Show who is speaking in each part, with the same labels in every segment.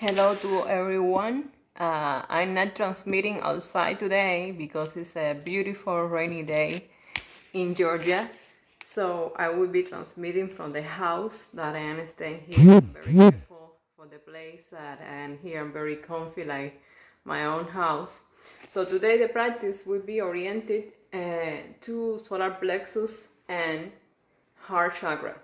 Speaker 1: Hello to everyone. I'm not transmitting outside today because it's a beautiful rainy day in Georgia. So I will be transmitting from the house that I am staying here. I'm very grateful for the place that I am here. I'm very comfy, like my own house. So today the practice will be oriented to solar plexus and heart chakra.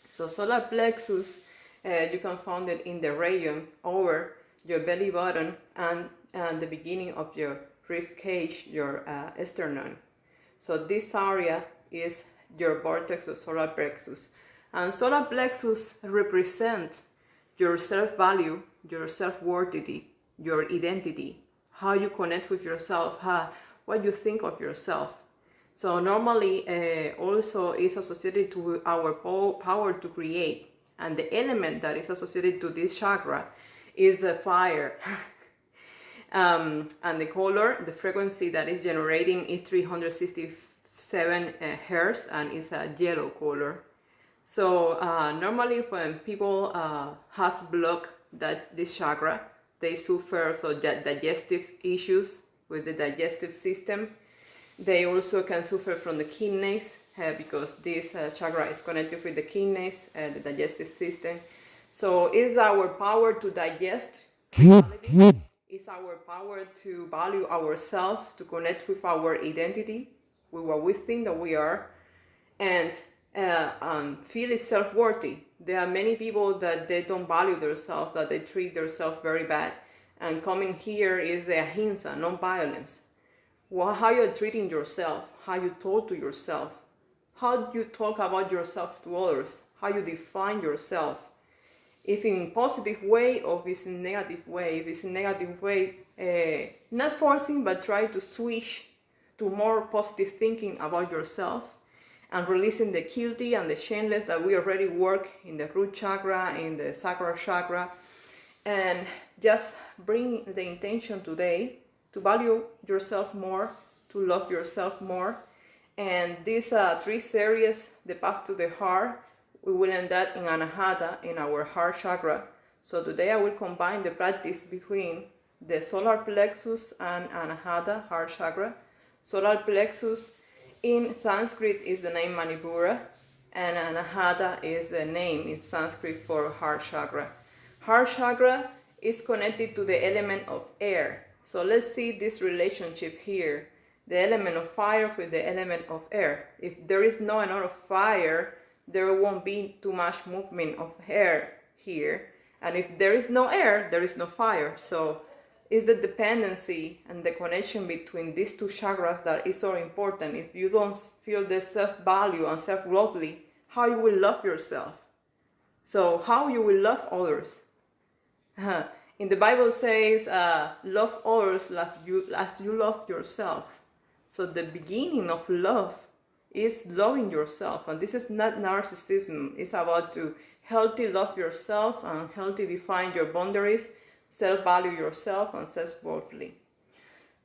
Speaker 1: So solar plexus, you can find it in the region over your belly button and the beginning of your rib cage, your sternum. So this area is your vortex of solar plexus. And solar plexus represents your self-value, your self-worth, your identity, how you connect with yourself, what you think of yourself. So normally also is associated to our power to create. And the element that is associated to this chakra is fire. And the color, the frequency that is generating is 367 hertz, and it's a yellow color. So normally when people has blocked this chakra, they suffer from digestive issues with the digestive system. They also can suffer from the kidneys because this chakra is connected with the kidneys, the digestive system. So it's our power to digest reality. It's our power to value ourselves, to connect with our identity, with what we think that we are, and feel self-worthy. There are many people that they don't value themselves, that they treat themselves very bad. And coming here is a ahimsa, non-violence. Well, how you're treating yourself, how you talk to yourself, how you talk about yourself to others, how you define yourself. If in positive way or if it's in negative way. If it's in negative way, not forcing, but try to switch to more positive thinking about yourself and releasing the guilty and the shameless that we already work in the root chakra, in the sacral chakra, and just bring the intention today to value yourself more, to love yourself more. And these three series, the path to the heart, we will end up in Anahata, in our heart chakra. So today I will combine the practice between the solar plexus and Anahata, heart chakra. Solar plexus in Sanskrit is the name Manipura, and Anahata is the name in Sanskrit for heart chakra. Heart chakra is connected to the element of air. So let's see this relationship here. The element of fire with the element of air. If there is not enough of fire, there won't be too much movement of air here. And if there is no air, there is no fire. So it's the dependency and the connection between these two chakras that is so important. If you don't feel the self-value and self-worthy, how you will love yourself? So how you will love others? In the Bible says, love others as you love yourself. So the beginning of love is loving yourself. And this is not narcissism. It's about to healthy love yourself and healthy define your boundaries, self-value yourself, and self-worthly.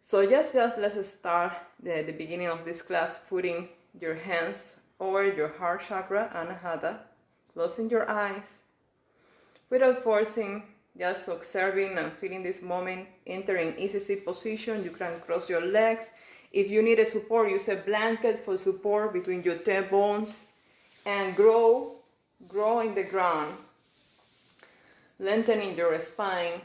Speaker 1: So just let's start the beginning of this class putting your hands over your heart chakra, Anahata, closing your eyes, without forcing, just observing and feeling this moment, entering easy sit position. You can cross your legs. If you need a support, use a blanket for support between your tailbones, and grow in the ground, lengthening your spine.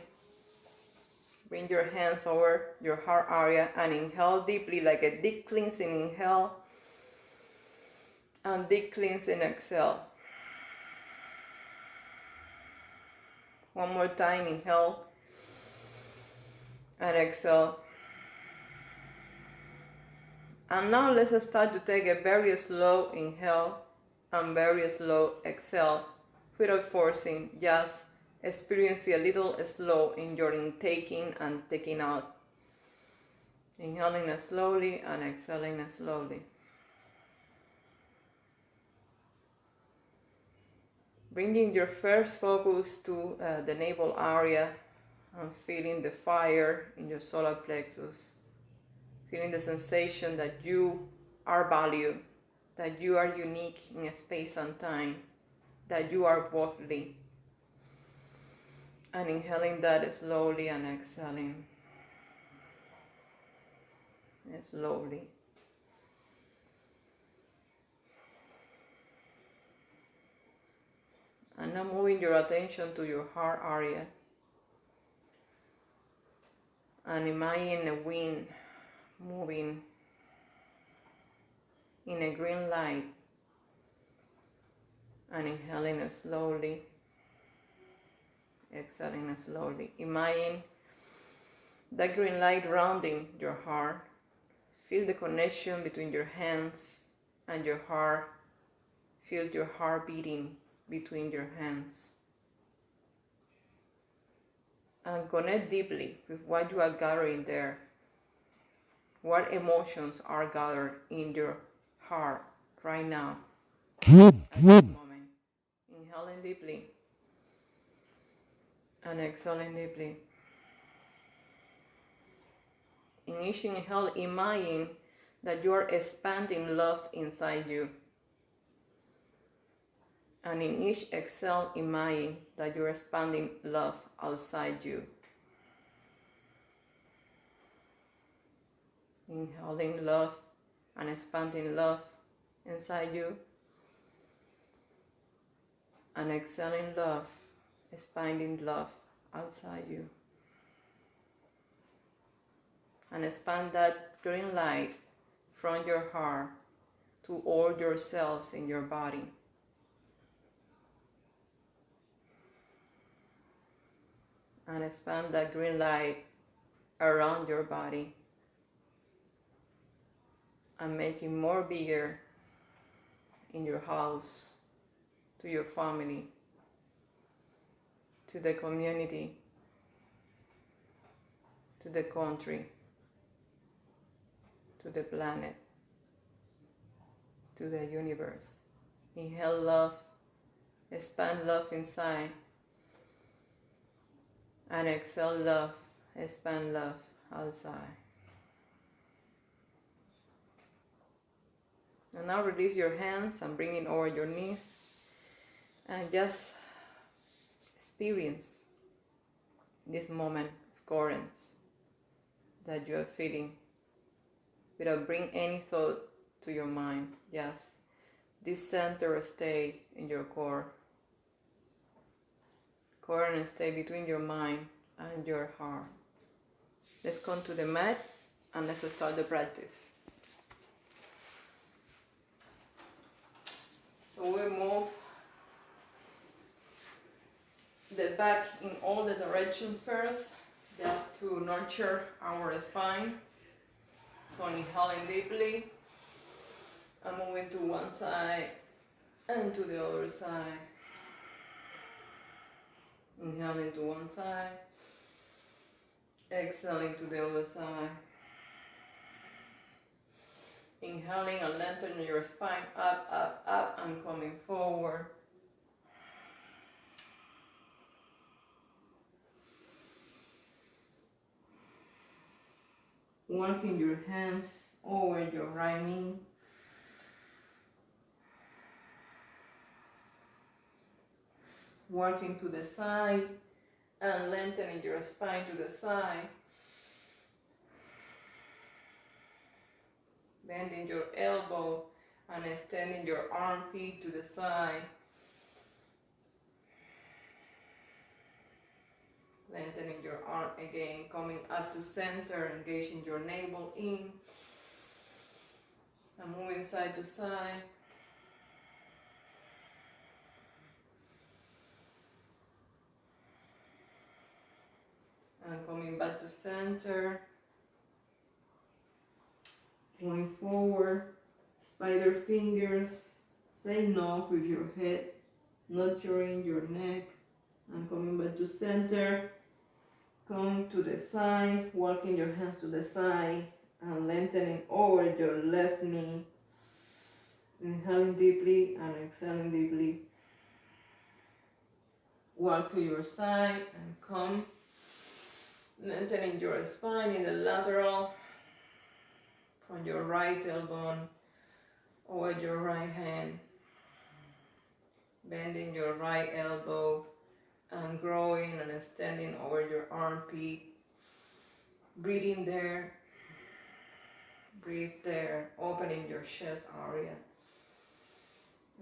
Speaker 1: Bring your hands over your heart area and inhale deeply, like a deep cleansing inhale and deep cleansing exhale. One more time, inhale and exhale. And now let's start to take a very slow inhale and very slow exhale without forcing, just experiencing a little slow in your intaking and taking out. Inhaling slowly and exhaling slowly. Bringing your first focus to the navel area and feeling the fire in your solar plexus. Feeling the sensation that you are valued, that you are unique in space and time, that you are worthy. And inhaling that slowly and exhaling slowly. And now moving your attention to your heart area. And imagine a wind moving in a green light. And inhaling slowly, exhaling slowly. Imagine that green light rounding your heart. Feel the connection between your hands and your heart. Feel your heart beating between your hands. And connect deeply with what you are gathering there. What emotions are gathered in your heart right now, at this moment. Inhaling deeply and exhaling deeply. In each inhale, imagine that you are expanding love inside you. And in each exhale, imagine that you are expanding love outside you. Inhaling love and expanding love inside you. And exhaling love, expanding love outside you. And expand that green light from your heart to all your cells in your body. And expand that green light around your body. And make it more bigger in your house, to your family, to the community, to the country, to the planet, to the universe. Inhale love, expand love inside, and exhale love, expand love outside. And now release your hands and bring it over your knees and just experience this moment of coherence that you are feeling without bringing any thought to your mind. Just this center stay in your core. Coherence stay between your mind and your heart. Let's come to the mat and let's start the practice. So we move the back in all the directions first, just to nurture our spine. So inhaling deeply and moving to one side and to the other side. Inhaling to one side, exhaling to the other side. Inhaling and lengthening your spine up, up, up, and coming forward. Walking your hands over your right knee. Walking to the side and lengthening your spine to the side. Bending your elbow and extending your armpit to the side. Lengthening your arm again, coming up to center, engaging your navel in. And moving side to side. And coming back to center. Going forward, spider fingers, say no with your head, nurturing your neck, and coming back to center. Come to the side, walking your hands to the side, and lengthening over your left knee. Inhaling deeply and exhaling deeply. Walk to your side and come, lengthening your spine in the lateral. From your right tailbone over your right hand, bending your right elbow and growing and extending over your armpit. Breathing there. Breathe there, opening your chest area.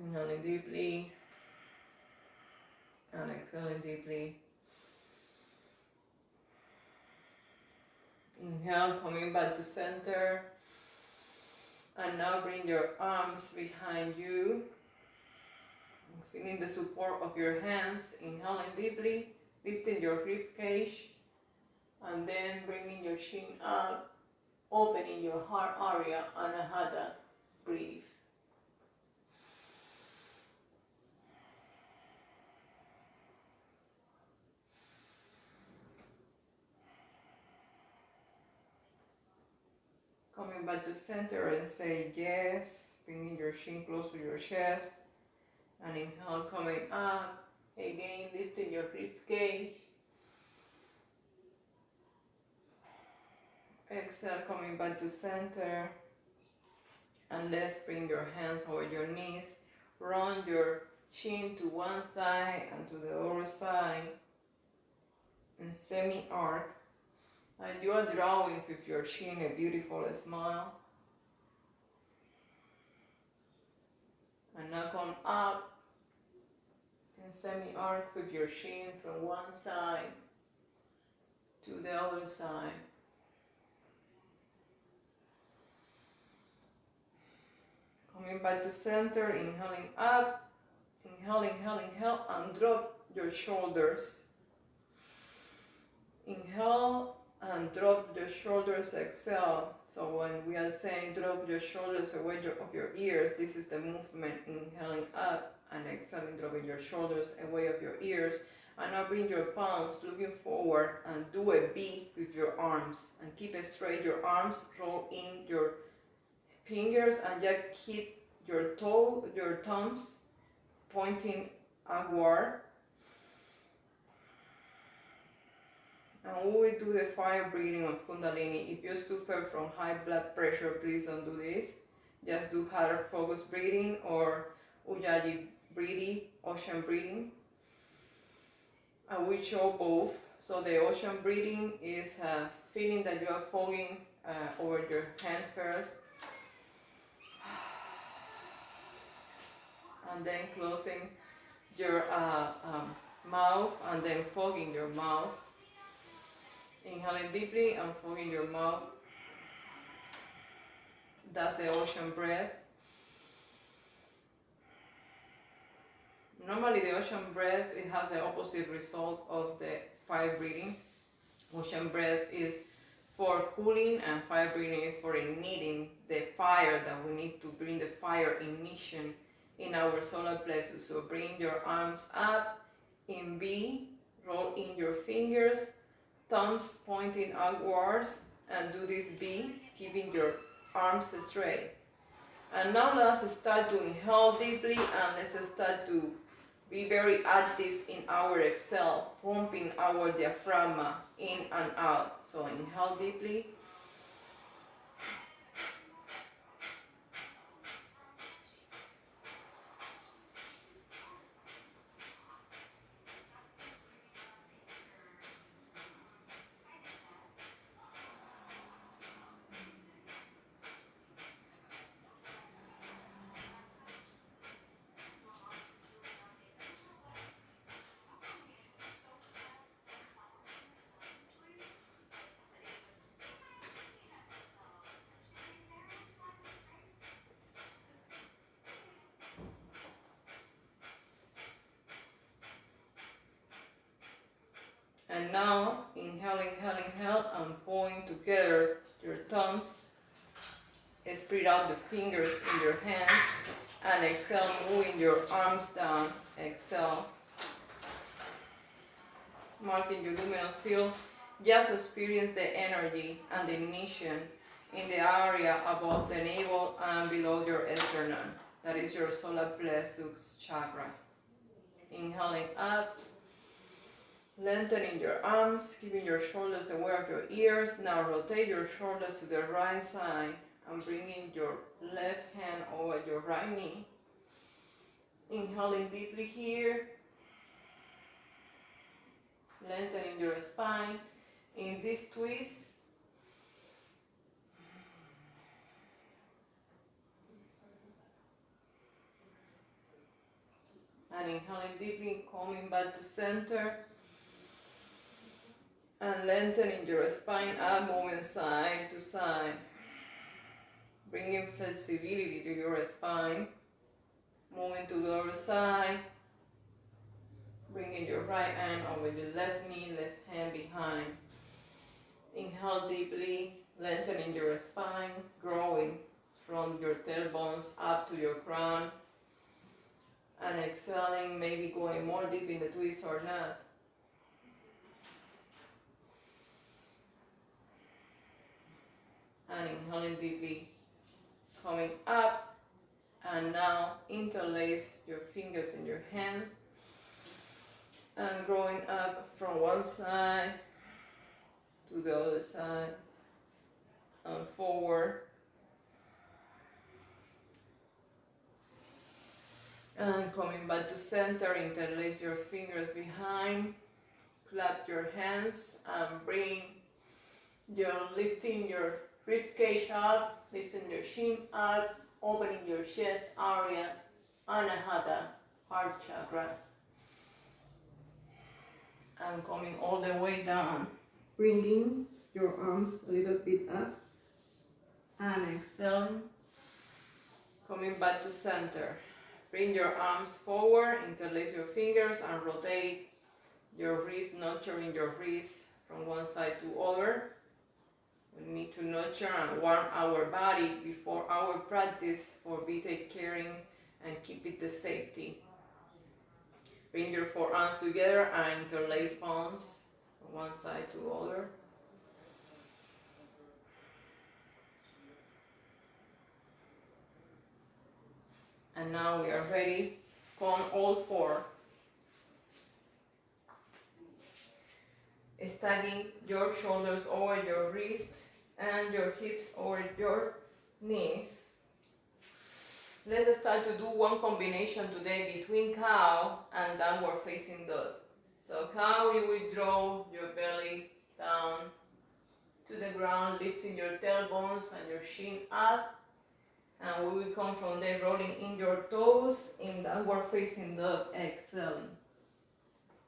Speaker 1: Inhaling deeply and exhaling deeply. Inhale, coming back to center. And now bring your arms behind you. Feeling the support of your hands. Inhaling deeply, lifting your rib cage. And then bringing your chin up, opening your heart area, anahata. Breathe. Coming back to center and say yes, bringing your chin close to your chest. And inhale, coming up. Again, lifting your rib cage. Exhale, coming back to center. And let's bring your hands over your knees. Round your chin to one side and to the other side in semi-arc. And you are drawing with your chin a beautiful smile. And now come up in semi-arc with your chin from one side to the other side. Coming back to center, inhaling up, inhale, and drop your shoulders. Inhale and drop your shoulders, exhale. So when we are saying drop your shoulders away of your ears, this is the movement, inhaling up and exhaling, dropping your shoulders away of your ears. And now bring your palms looking forward and do a V with your arms. And keep straight your arms, roll in your fingers and just keep your thumbs pointing upward. And we will do the fire breathing of Kundalini. If you suffer from high blood pressure, please don't do this. Just do harder focus breathing or Ujjayi breathing, ocean breathing. And we show both. So the ocean breathing is feeling that you are fogging over your hand first. And then closing your mouth and then fogging your mouth. Inhaling deeply and fogging your mouth. That's the ocean breath. Normally the ocean breath, it has the opposite result of the fire breathing. Ocean breath is for cooling and fire breathing is for igniting the fire that we need to bring the fire ignition in our solar plexus. So bring your arms up in V, roll in your fingers, thumbs pointing outwards, and do this V, keeping your arms straight. And now let's start to inhale deeply and let's start to be very active in our exhale, pumping our diaphragm in and out. So inhale deeply. And now, inhale, and point together your thumbs. Spread out the fingers in your hands. And exhale, moving your arms down. Exhale. Marking your luminous field. Just experience the energy and the ignition in the area above the navel and below your sternum. That is your solar plexus chakra. Inhaling up. Lengthening your arms, keeping your shoulders aware of your ears. Now rotate your shoulders to the right side and bringing your left hand over your right knee. Inhaling deeply here. lengthening your spine in this twist. And inhaling deeply, coming back to center. And lengthening your spine up, moving side to side. Bringing flexibility to your spine. Moving to the other side. Bringing your right hand over your left knee, left hand behind. Inhale deeply, lengthening your spine, growing from your tailbones up to your crown. And exhaling, maybe going more deep in the twist or not. And inhaling deeply, coming up, and now interlace your fingers in your hands and growing up from one side to the other side and forward. And coming back to center, interlace your fingers behind, clap your hands and bring lifting your rib cage up, lifting your shin up, opening your chest area, anahata, heart chakra. And coming all the way down, bringing your arms a little bit up and exhaling, coming back to center. Bring your arms forward, interlace your fingers and rotate your wrist, nurturing your wrist from one side to other. We need to nurture and warm our body before our practice for be take caring and keep it the safety. Bring your forearms together and interlace palms from one side to other. And now we are ready. Come all four. Stacking your shoulders over your wrists and your hips over your knees. Let's start to do one combination today between cow and downward facing dog. So cow, you will draw your belly down to the ground, lifting your tailbones and your shin up. And we will come from there rolling in your toes in downward facing dog, exhaling.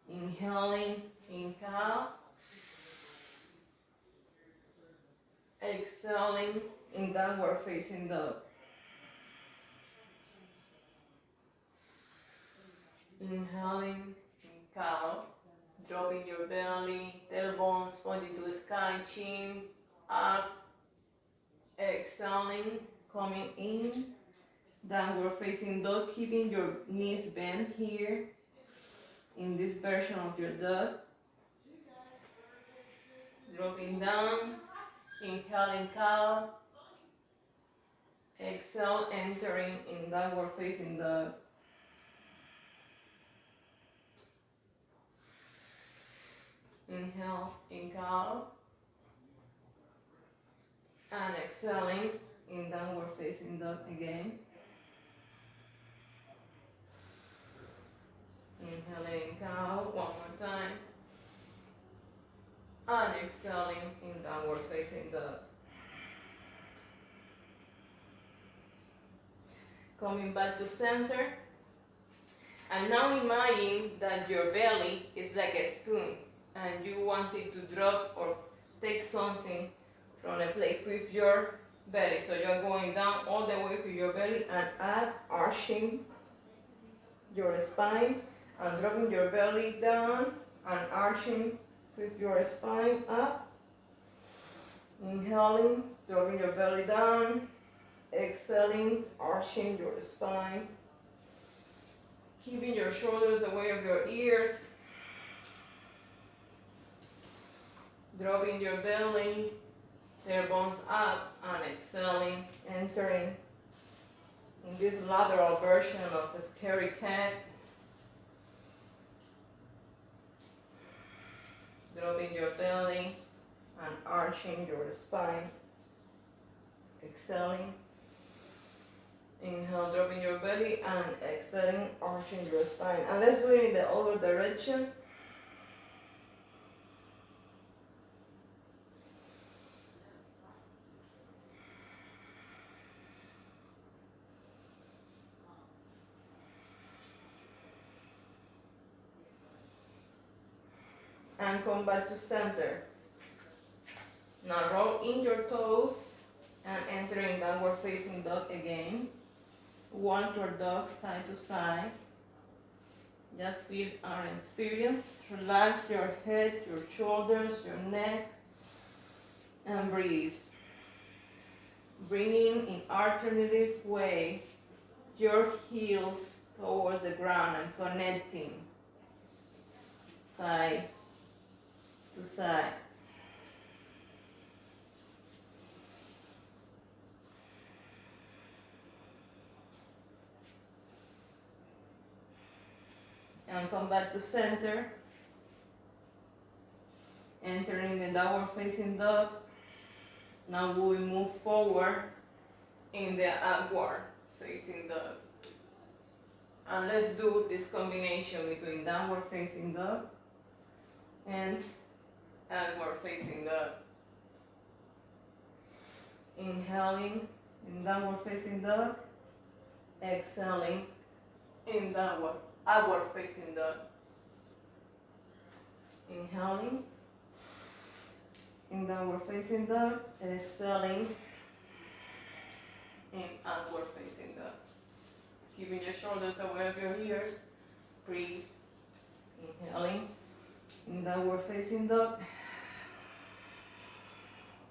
Speaker 1: Inhaling in cow. Exhaling in downward facing dog. Inhaling in cow. Dropping your belly, tailbones pointing to the sky, chin up. Exhaling. Coming in, downward facing dog, keeping your knees bent here in this version of your dog. Dropping down, inhaling cow, exhale, entering in downward facing dog. Inhale in cow, and exhaling in downward facing dog again. Inhaling in cow one more time. And exhaling in downward facing dog. Coming back to center. And now imagine that your belly is like a spoon and you want it to drop or take something from a plate with your belly. So you're going down all the way to your belly and up, arching your spine and dropping your belly down and arching with your spine up. Inhaling, dropping your belly down. Exhaling, arching your spine. Keeping your shoulders away of your ears. Dropping your belly, tailbones up, and exhaling, entering in this lateral version of a scary cat. Dropping your belly and arching your spine. Exhaling. Inhale, dropping your belly and exhaling, arching your spine. And let's do it in the other direction. and come back to center. Now roll in your toes and enter in downward facing dog again. One toward dog, side to side. Just feel our experience. Relax your head, your shoulders, your neck, and breathe. Bringing in alternative way your heels towards the ground and connecting side to side. And come back to center, entering the downward facing dog. Now we will move forward in the upward facing dog. And let's do this combination between downward facing dog and upward facing dog. Inhaling in downward facing dog, exhaling in upward facing dog. Inhaling in downward facing dog, exhaling in upward facing dog. Keeping your shoulders away of your ears. Breathe. Inhaling in downward facing dog,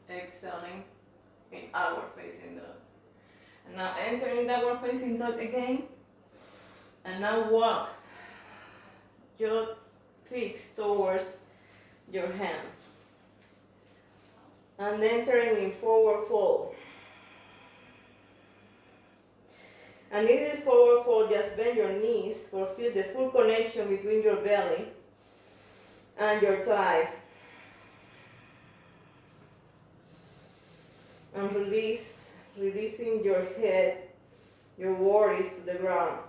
Speaker 1: exhaling in upward facing dog. And now enter in downward facing dog again. And now walk your feet towards your hands. And entering in forward fold. And in this forward fold, just bend your knees for feel the full connection between your belly and your thighs. And releasing your head, your worries to the ground.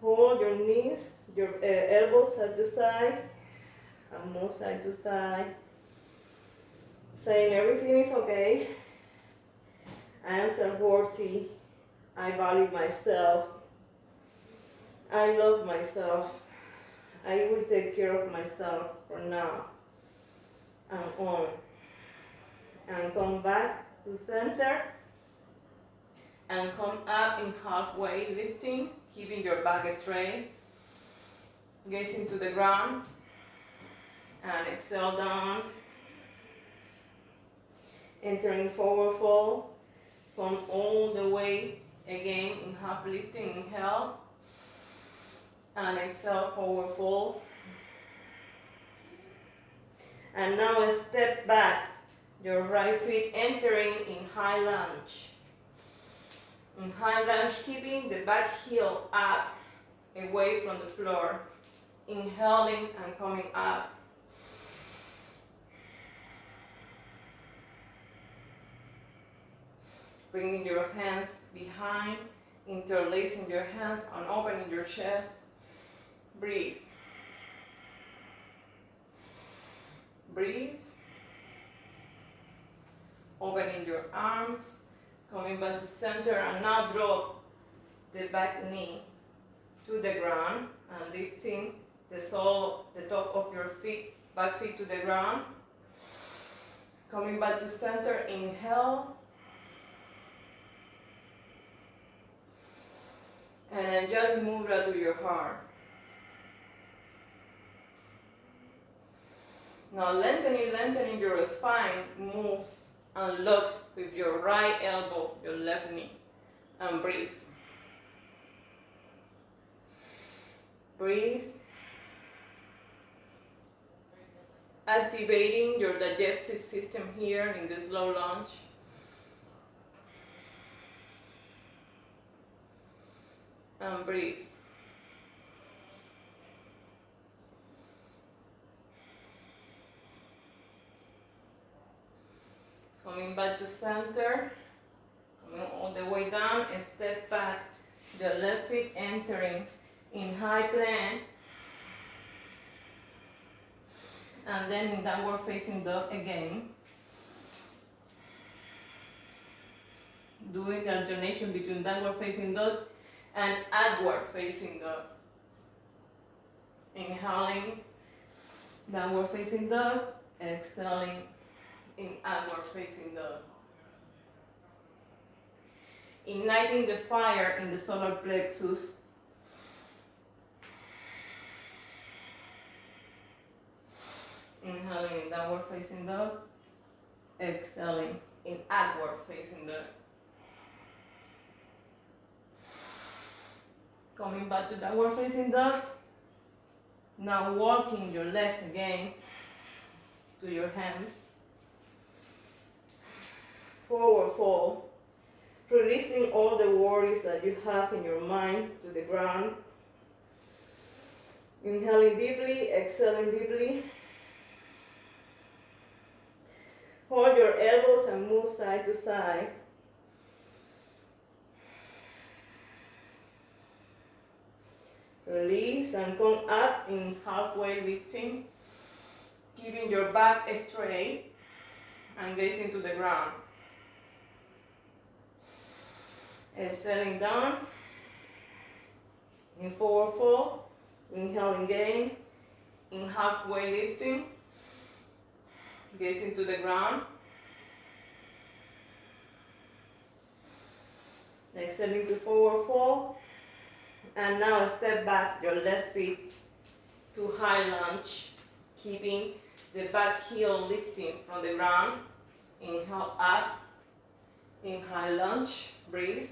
Speaker 1: Hold your knees, your elbows side to side, and move side to side. Saying everything is okay. I am self-worthy. I value myself. I love myself. I will take care of myself from now and on. And come back to center. And come up in halfway, lifting, keeping your back straight. Gazing to the ground. And exhale down. Entering forward fold. Come all the way again in half lifting, inhale. And exhale, forward fold. And now step back. Your right foot entering in high lunge. In high lunge, keeping the back heel up, away from the floor. Inhaling and coming up. Bringing your hands behind, interlacing your hands and opening your chest. Breathe. Breathe. Opening your arms, coming back to center, and now drop the back knee to the ground and lifting the sole, the top of your feet, back feet to the ground. Coming back to center, inhale. And just move that to your heart. Now lengthening your spine, move and look with your right elbow, your left knee, and breathe. Breathe. Activating your digestive system here in this low lunge. And breathe. Coming back to center, coming all the way down, and step back, the left foot entering in high plank, and then in downward facing dog again. Doing the alternation between downward facing dog and upward facing dog. Inhaling, downward facing dog. Exhaling, in upward facing dog. Igniting the fire in the solar plexus. Inhaling in downward facing dog. Exhaling in upward facing dog. Coming back to downward facing dog. Now walking your legs again to your hands. Forward fold. Releasing all the worries that you have in your mind to the ground. Inhaling deeply, exhaling deeply. Hold your elbows and move side to side. Release and come up in halfway lifting, keeping your back straight and gazing to the ground. Exhaling down in forward fold. Inhaling again in halfway lifting, gazing to the ground. Exhaling to forward fold. And now step back your left feet to high lunge, keeping the back heel lifting from the ground. Inhale up in high lunge. Breathe.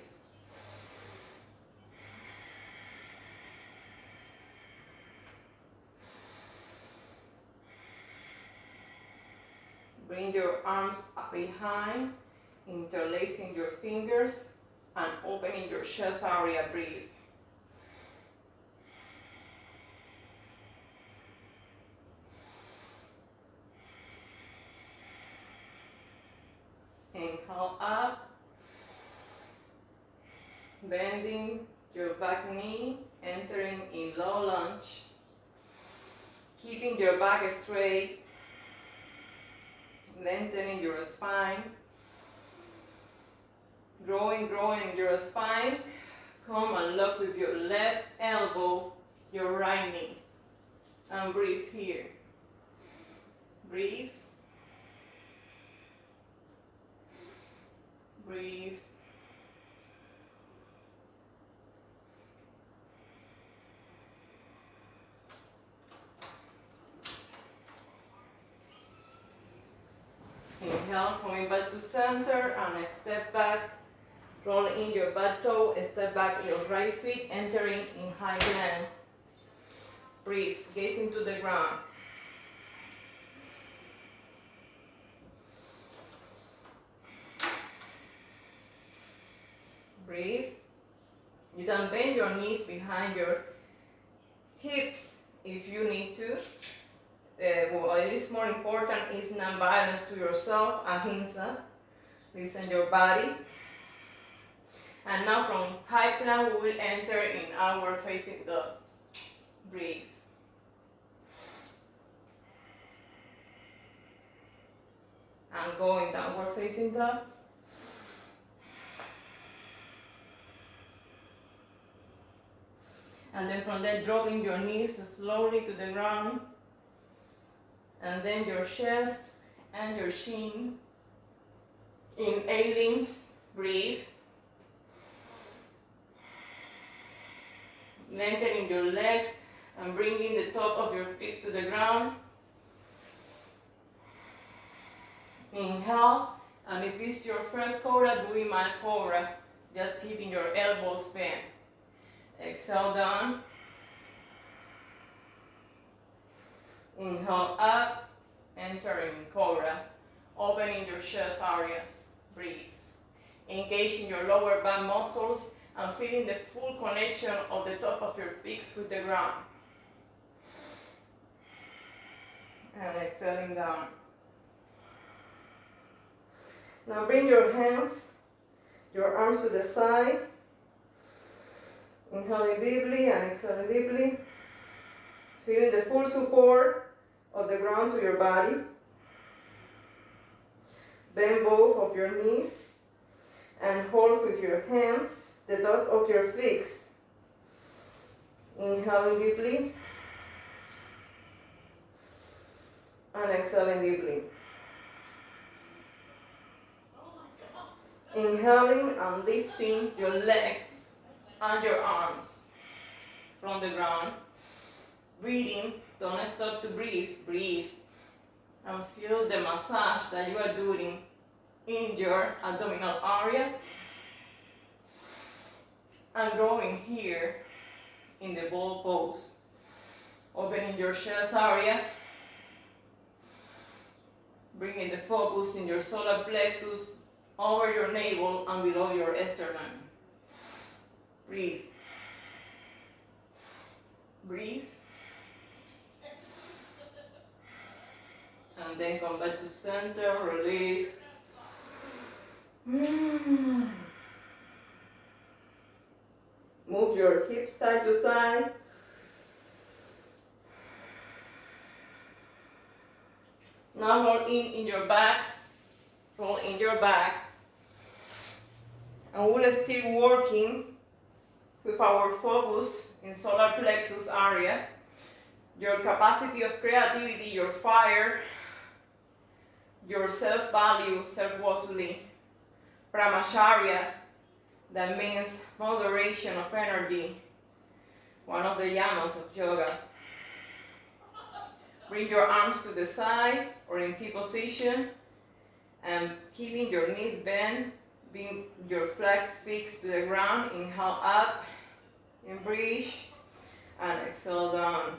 Speaker 1: Bring your arms up behind, interlacing your fingers and opening your chest area. Breathe. Inhale up, bending your back knee, entering in low lunge, keeping your back straight, lengthening your spine, growing your spine. Come and lock with your left elbow, your right knee, and breathe here. Breathe. Breathe. Inhale, coming back to center and step back. Roll in your back toe, step back your right feet, entering in high plank. Breathe, gazing to the ground. Breathe. You can bend your knees behind your hips if you need to. What is more important is non-violence to yourself, ahimsa. Listen your body. And now from high plank we will enter in outward facing dog. Breathe. And go in downward facing dog. And then from there, dropping your knees slowly to the ground. And then your chest and your chin. Inhaling, breathe. Lengthening your leg and bringing the top of your feet to the ground. Inhale, and if it's your first cobra, doing my cobra, just keeping your elbows bent. Exhale down. Inhale up, entering cobra, opening your chest area. Breathe. Engaging your lower back muscles and feeling the full connection of the top of your feet with the ground. And exhaling down. Now bring your hands, your arms to the side. Inhaling deeply and exhaling deeply. Feeling the full support of the ground to your body. Bend both of your knees and hold with your hands the top of your feet. Inhaling deeply. And exhaling deeply. Inhaling and lifting your legs and your arms from the ground. Breathing, don't stop to breathe. Breathe. And feel the massage that you are doing in your abdominal area. And growing here in the ball pose. Opening your chest area. Bringing the focus in your solar plexus over your navel and below your sternum. Breathe. Breathe. And then come back to center, release. Move your hips side to side. Now roll in your back. Roll in your back. And we'll still working with our focus in solar plexus area. Your capacity of creativity, your fire, your self-value, self-worthly, brahmacharya, that means moderation of energy, one of the yamas of yoga. Bring your arms to the side or in T position and keeping your knees bent, bring your flex fixed to the ground. Inhale up, in breathe, and exhale down.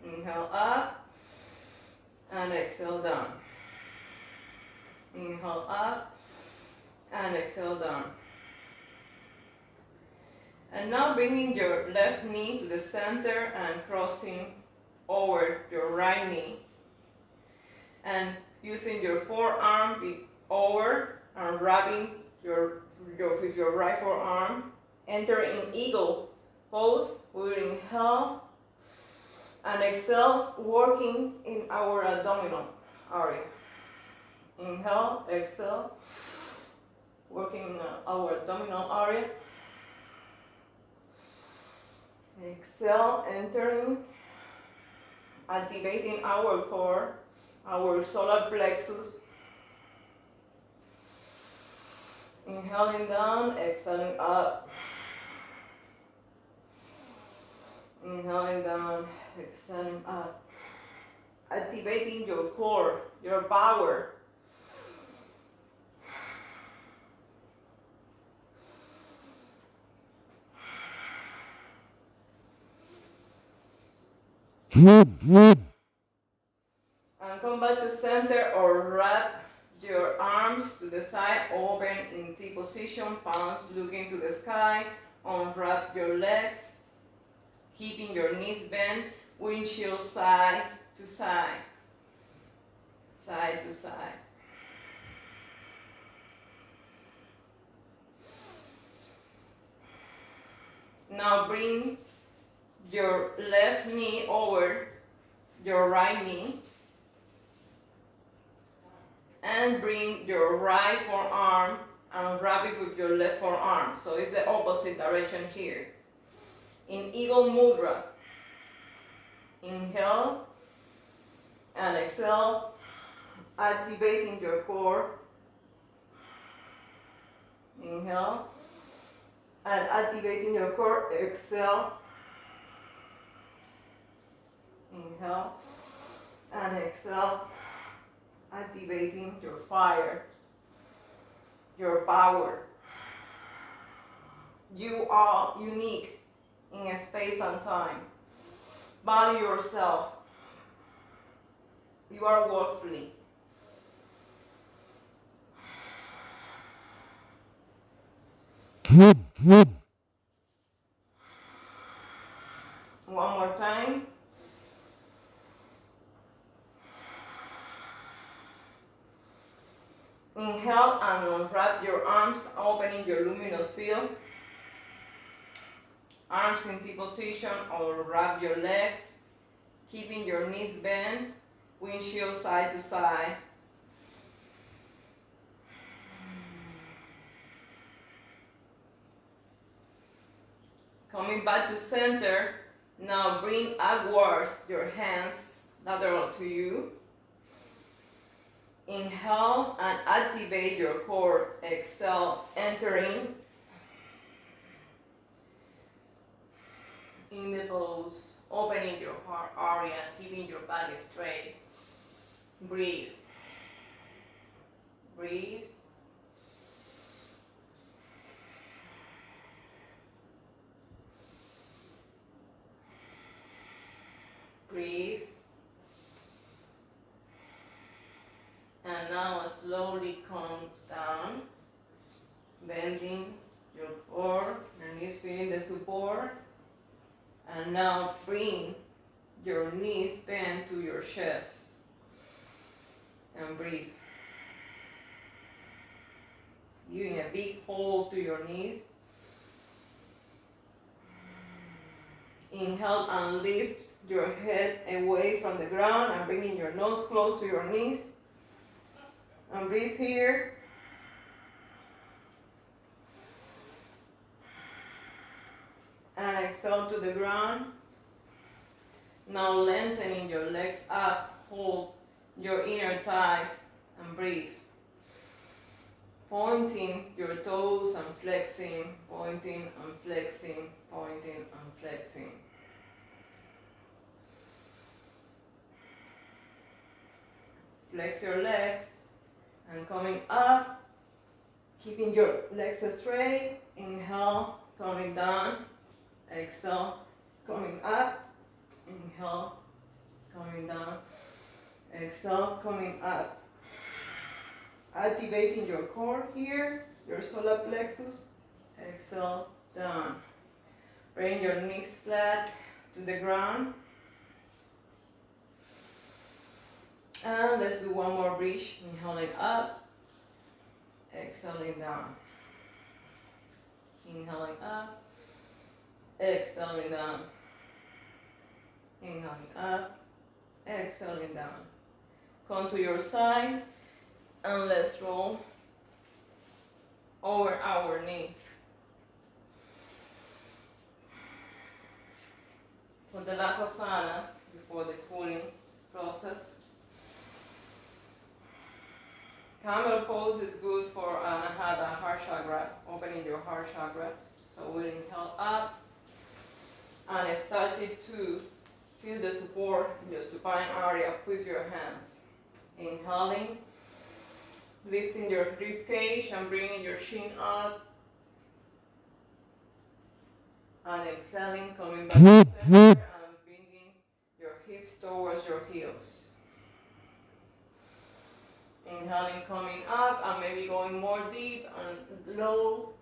Speaker 1: Inhale up, and exhale down. Inhale up, and exhale down. And now bringing your left knee to the center and crossing over your right knee. And using your forearm over and rubbing with your right forearm. Enter in eagle pose. We will inhale and exhale, working in our abdominal area. Inhale, exhale, working in our abdominal area. Exhale, entering, activating our core, our solar plexus. Inhaling down, exhaling up. Inhaling down, exhaling up. Activating your core, your power. And come back to center or wrap your arms to the side, open in T position, palms looking to the sky. Unwrap your legs, keeping your knees bent, windshield side to side, side to side. Now bring your left knee over your right knee and bring your right forearm and wrap it with your left forearm. So it's the opposite direction here. In Eagle Mudra, inhale and exhale, activating your core. Inhale and activating your core, exhale. Inhale and exhale, activating your fire, your power. You are unique in a space and time. Value yourself. You are worthy. One more time. Inhale and unwrap your arms, opening your luminous field. Arms in T position or wrap your legs, keeping your knees bent, windshield side to side. Coming back to center, now bring upwards your hands lateral to you. Inhale and activate your core. Exhale, entering in the pose, opening your heart area, keeping your body straight. Breathe. Breathe. Breathe. And now slowly come down, bending your core, your knees feeling the support. And now bring your knees bent to your chest. And breathe. Giving a big hold to your knees. Inhale and lift your head away from the ground and bringing your nose close to your knees. And breathe here. And exhale to the ground. Now lengthening your legs up. Hold your inner thighs and breathe. Pointing your toes and flexing, pointing and flexing, pointing and flexing. Flex your legs and coming up, keeping your legs straight. Inhale, coming down. Exhale, coming up. Inhale, coming down. Exhale, coming up. Activating your core here, your solar plexus. Exhale, down. Bring your knees flat to the ground. And let's do one more breath. Inhaling up, exhaling down. Inhaling up, exhaling down. Inhaling up, exhaling down. Come to your side and let's roll over our knees. For the last asana, before the cooling process, camel pose is good for anahata, heart chakra, opening your heart chakra. So we'll inhale up and started to feel the support in your supine area with your hands. Inhaling, lifting your rib cage and bringing your chin up. And exhaling, coming back to center and bringing your hips towards your heels. Inhaling, coming up and maybe going more deep and low.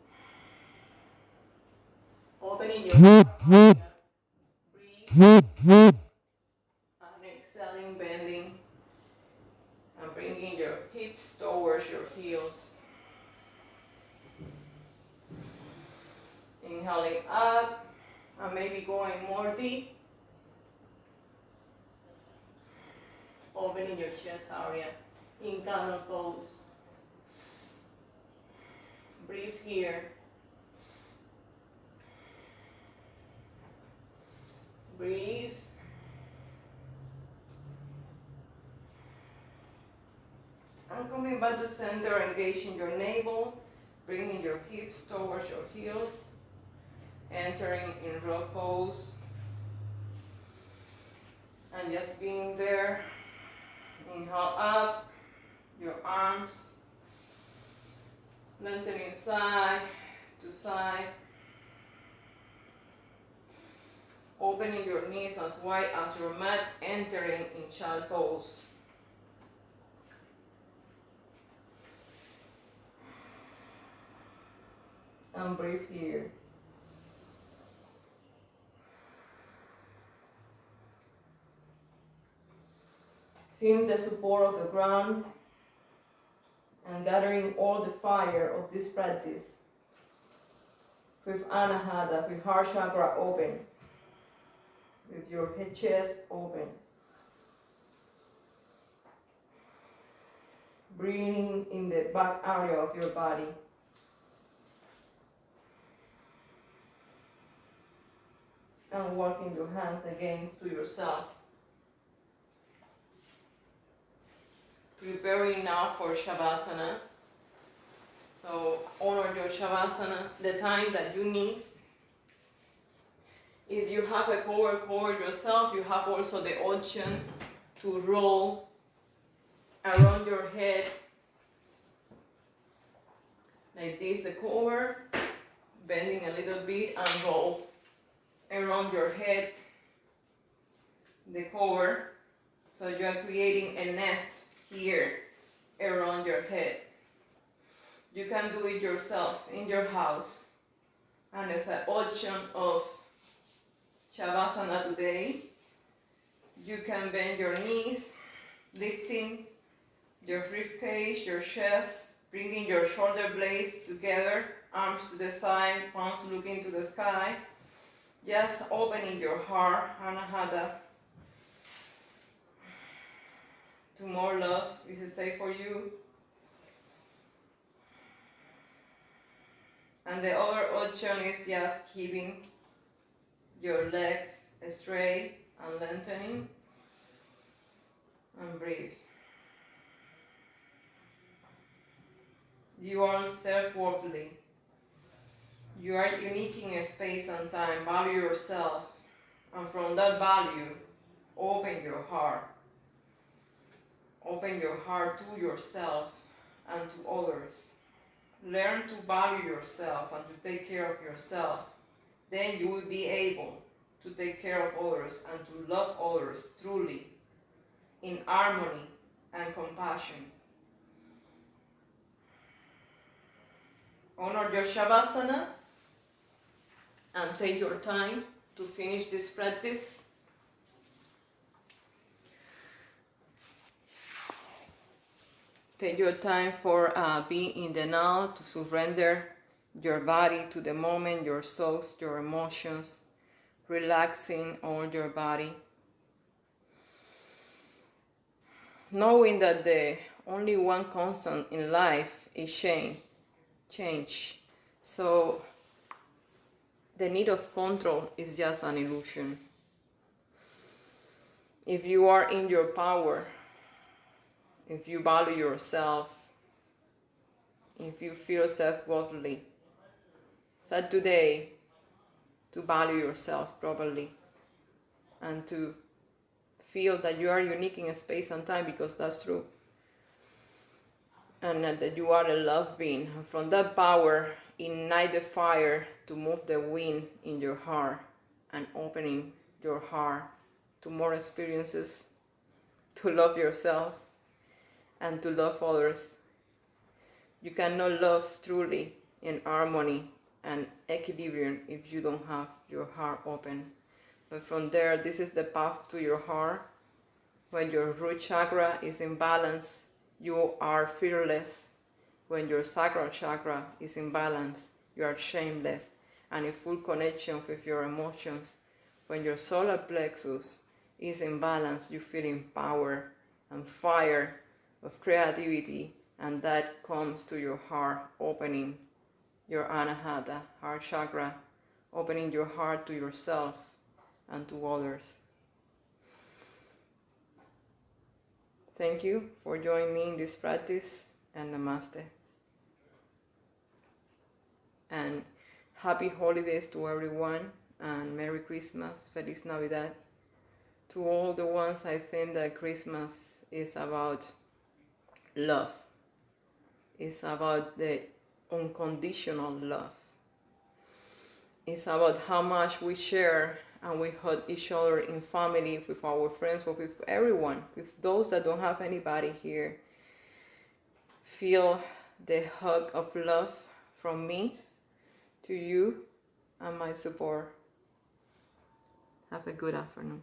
Speaker 1: Opening your heart area. Breathe. And exhaling, bending. And bringing your hips towards your heels. Inhaling up and maybe going more deep. Opening your chest area in camel pose. Breathe here. Breathe. And coming back to center, engaging your navel, bringing your hips towards your heels, entering in rock pose, and just being there. Inhale up, your arms, lengthening side to side, opening your knees as wide as your mat, entering in child pose. And breathe here. Feel the support of the ground and gathering all the fire of this practice with anahata, with heart chakra open, with your head chest open. Breathing in the back area of your body. And walking your hands against to yourself. Preparing now for Shavasana. So honor your Shavasana, the time that you need. If you have a cover yourself. You have also the option to roll around your head like this, the cover, bending a little bit and roll around your head, the cover. So you are creating a nest here around your head. You can do it yourself in your house. And as an option of Shavasana today, you can bend your knees, lifting your ribcage, your chest, bringing your shoulder blades together, arms to the side, palms looking to the sky. Just opening your heart, Anahata, to more love. This is safe for you. And the other option is just keeping your legs straight and lengthening. And breathe. You are self-worthy. You are unique in space and time. Value yourself. And from that value, open your heart. Open your heart to yourself and to others. Learn to value yourself and to take care of yourself. Then you will be able to take care of others and to love others truly, in harmony and compassion. Honor your Shavasana and take your time to finish this practice. Take your time for being in the now, to surrender your body to the moment, your thoughts, your emotions, relaxing all your body. Knowing that the only one constant in life is change. So the need of control is just an illusion. If you are in your power, if you value yourself, if you feel self-worthy, start today to value yourself properly and to feel that you are unique in space and time, because that's true. And that you are a love being. And from that power, ignite the fire to move the wind in your heart and opening your heart to more experiences, to love yourself and to love others. You cannot love truly in harmony and equilibrium if you don't have your heart open. But from there, this is the path to your heart. When your root chakra is in balance, you are fearless. When your sacral chakra is in balance, you are shameless and in full connection with your emotions. When your solar plexus is in balance, you feel empowered and fire of creativity, and that comes to your heart, opening your anahata, heart chakra, opening your heart to yourself and to others. Thank you for joining me in this practice, and namaste. And happy holidays to everyone, and Merry Christmas, Feliz Navidad. To all the ones, I think that Christmas is about love. It's about the unconditional love. It's about how much we share and we hug each other in family, with our friends, with everyone, with those that don't have anybody here. Feel the hug of love from me to you and my support. Have a good afternoon.